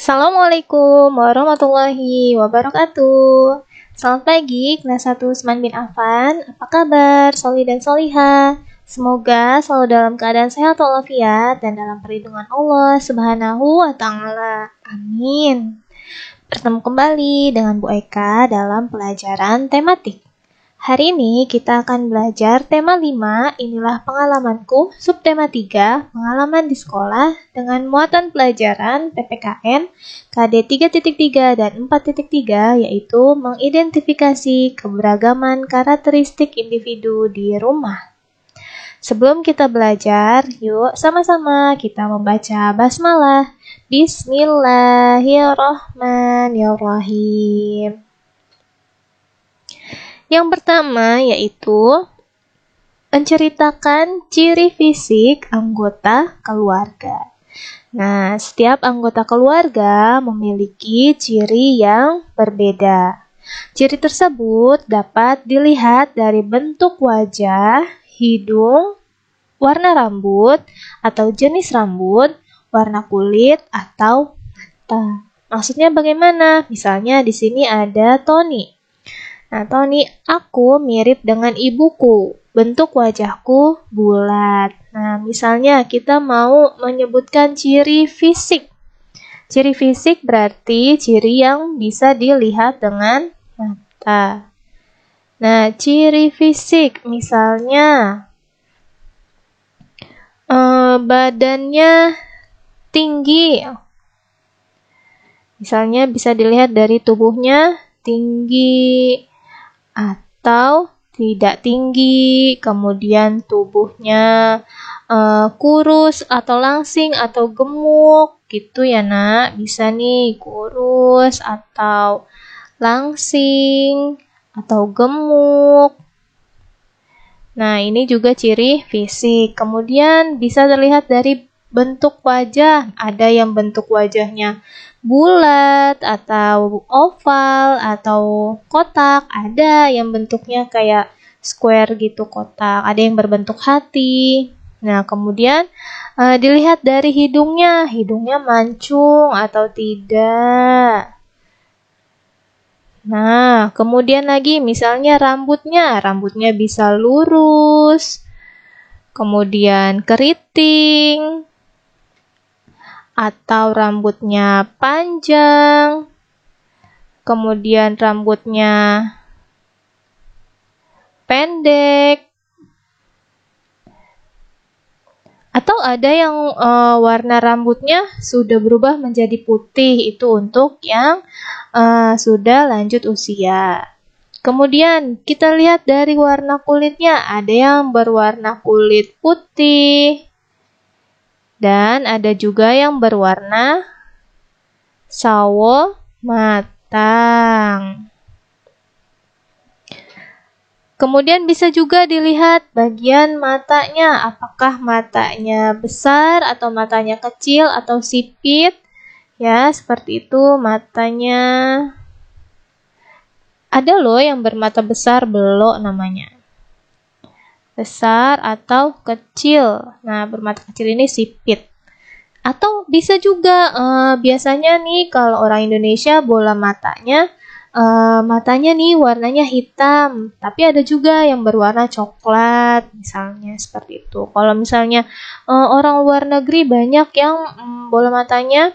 Assalamualaikum warahmatullahi wabarakatuh. Selamat pagi, kelas 1 Usman bin Affan. Apa kabar, soli dan soliha? Semoga selalu dalam keadaan sehat walafiat dan dalam perlindungan Allah Subhanahu wa Ta'ala. Amin. Bertemu kembali dengan Bu Eka dalam pelajaran tematik. Hari ini kita akan belajar tema 5, inilah pengalamanku, subtema 3, pengalaman di sekolah dengan muatan pelajaran PPKN KD 3.3 dan 4.3, yaitu mengidentifikasi keberagaman karakteristik individu di rumah. Sebelum kita belajar, yuk sama-sama kita membaca basmalah. Bismillahirrahmanirrahim. Yang pertama yaitu menceritakan ciri fisik anggota keluarga. Nah, setiap anggota keluarga memiliki ciri yang berbeda. Ciri tersebut dapat dilihat dari bentuk wajah, hidung, warna rambut atau jenis rambut, warna kulit atau mata. Maksudnya bagaimana? Misalnya di sini ada Tony. Nah, Tony, aku mirip dengan ibuku. Bentuk wajahku bulat. Nah, misalnya kita mau menyebutkan ciri fisik. Ciri fisik berarti ciri yang bisa dilihat dengan mata. Nah, ciri fisik misalnya badannya tinggi. Misalnya bisa dilihat dari tubuhnya tinggi atau tidak tinggi, kemudian tubuhnya kurus atau langsing atau gemuk, gitu ya nak. Bisa nih kurus atau langsing atau gemuk. Nah, ini juga ciri fisik. Kemudian bisa terlihat dari bentuk wajah. Ada yang bentuk wajahnya bulat atau oval atau kotak. Ada yang bentuknya kayak square gitu, kotak. Ada yang berbentuk hati. Nah, kemudian dilihat dari hidungnya. Hidungnya mancung atau tidak. Nah, kemudian lagi misalnya rambutnya bisa lurus, kemudian keriting, atau rambutnya panjang, kemudian rambutnya pendek, atau ada yang warna rambutnya sudah berubah menjadi putih, itu untuk yang sudah lanjut usia. Kemudian kita lihat dari warna kulitnya, ada yang berwarna kulit putih, dan ada juga yang berwarna sawo matang. Kemudian bisa juga dilihat bagian matanya, apakah matanya besar atau matanya kecil atau sipit. Ya, seperti itu matanya. Ada loh yang bermata besar, belok namanya. Besar atau kecil. Nah, bermata kecil ini sipit. Atau bisa juga biasanya nih kalau orang Indonesia bola matanya nih warnanya hitam, tapi ada juga yang berwarna coklat, misalnya seperti itu. Kalau misalnya orang luar negeri banyak yang bola matanya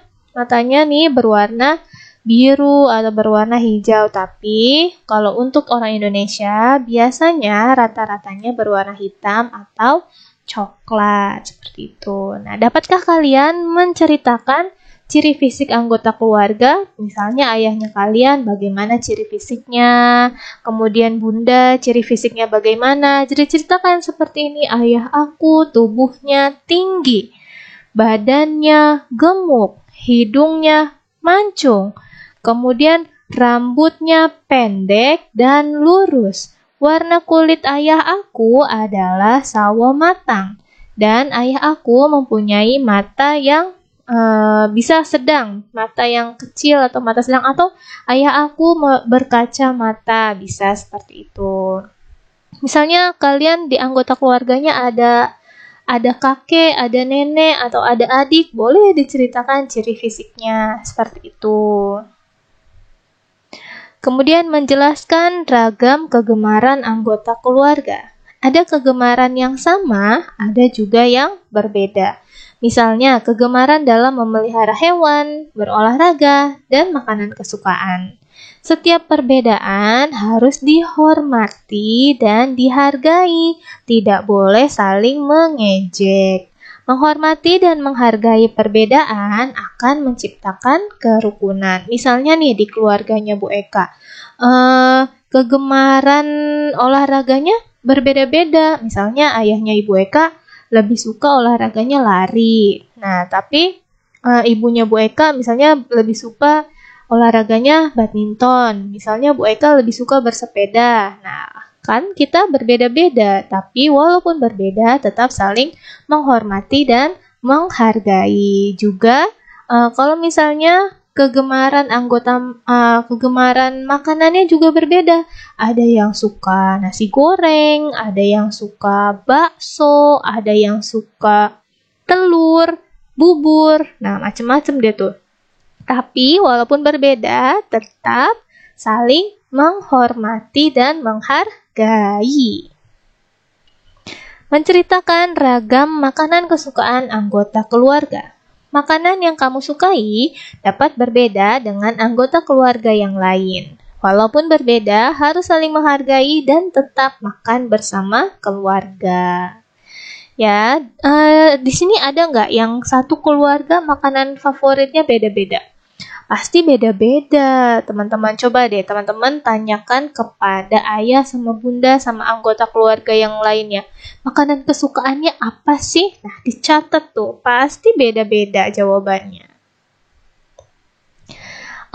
nih berwarna biru atau berwarna hijau, tapi kalau untuk orang Indonesia biasanya rata-ratanya berwarna hitam atau coklat, seperti itu. Nah, dapatkah kalian menceritakan ciri fisik anggota keluarga? Misalnya ayahnya kalian bagaimana ciri fisiknya, kemudian bunda ciri fisiknya bagaimana. Jadi ceritakan seperti ini, ayah aku tubuhnya tinggi, badannya gemuk, hidungnya mancung, kemudian rambutnya pendek dan lurus. Warna kulit ayah aku adalah sawo matang, dan ayah aku mempunyai mata yang bisa sedang, mata yang kecil atau mata sedang, atau ayah aku berkaca mata, bisa seperti itu. Misalnya kalian di anggota keluarganya ada ada kakek, ada nenek, atau ada adik, boleh diceritakan ciri fisiknya seperti itu. Kemudian menjelaskan ragam kegemaran anggota keluarga. Ada kegemaran yang sama, ada juga yang berbeda. Misalnya, kegemaran dalam memelihara hewan, berolahraga, dan makanan kesukaan. Setiap perbedaan harus dihormati dan dihargai, tidak boleh saling mengejek. Menghormati dan menghargai perbedaan akan menciptakan kerukunan. Misalnya nih di keluarganya Bu Eka, kegemaran olahraganya berbeda-beda. Misalnya ayahnya Ibu Eka lebih suka olahraganya lari. Nah, tapi ibunya Bu Eka misalnya lebih suka olahraganya badminton. Misalnya Bu Eka lebih suka bersepeda. Nah, kan kita berbeda-beda, tapi walaupun berbeda tetap saling menghormati dan menghargai. Juga kalau misalnya kegemaran makanannya juga berbeda. Ada yang suka nasi goreng, ada yang suka bakso, ada yang suka telur, bubur. Nah, macam-macam deh tuh. Tapi walaupun berbeda, tetap saling menghormati dan menghargai. Menceritakan ragam makanan kesukaan anggota keluarga. Makanan yang kamu sukai dapat berbeda dengan anggota keluarga yang lain. Walaupun berbeda, harus saling menghargai dan tetap makan bersama keluarga. Ya, di sini ada nggak yang satu keluarga makanan favoritnya beda-beda? Pasti beda-beda, teman-teman. Coba deh teman-teman tanyakan kepada ayah sama bunda sama anggota keluarga yang lainnya. Makanan kesukaannya apa sih? Nah, dicatat tuh. Pasti beda-beda jawabannya.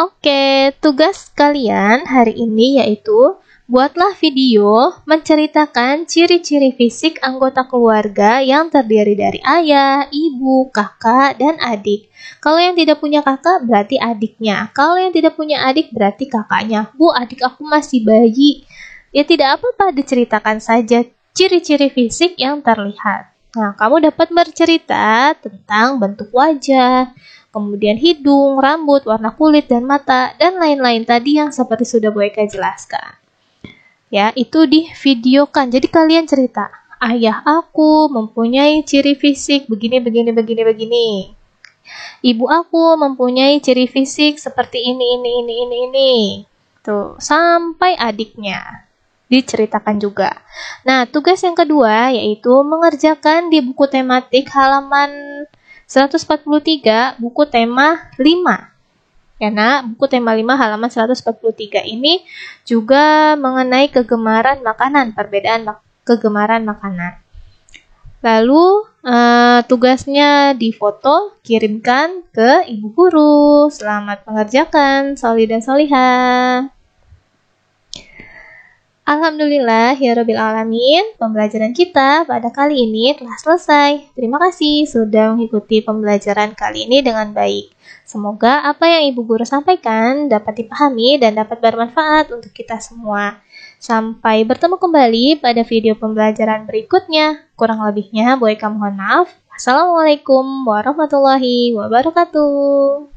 Oke, tugas kalian hari ini yaitu buatlah video menceritakan ciri-ciri fisik anggota keluarga yang terdiri dari ayah, ibu, kakak, dan adik. Kalau yang tidak punya kakak berarti adiknya. Kalau yang tidak punya adik berarti kakaknya. Bu, adik aku masih bayi. Ya tidak apa-apa, diceritakan saja ciri-ciri fisik yang terlihat. Nah, kamu dapat bercerita tentang bentuk wajah, kemudian hidung, rambut, warna kulit, dan mata, dan lain-lain tadi yang seperti sudah Bu Eka jelaskan. Ya, itu di videokan. Jadi kalian cerita, ayah aku mempunyai ciri fisik begini, begini, begini, begini. Ibu aku mempunyai ciri fisik seperti ini. Tuh, sampai adiknya diceritakan juga. Nah, tugas yang kedua yaitu mengerjakan di buku tematik halaman 143, buku tema 5. Karena buku tema 5 halaman 143 ini juga mengenai kegemaran makanan, perbedaan kegemaran makanan. Lalu tugasnya difoto, kirimkan ke ibu guru. Selamat mengerjakan, sholih dan sholihah. Alhamdulillah ya Rabbil Alamin, pembelajaran kita pada kali ini telah selesai. Terima kasih sudah mengikuti pembelajaran kali ini dengan baik. Semoga apa yang Ibu Guru sampaikan dapat dipahami dan dapat bermanfaat untuk kita semua. Sampai bertemu kembali pada video pembelajaran berikutnya. Kurang lebihnya, Bu Eka mohon maaf. Assalamualaikum warahmatullahi wabarakatuh.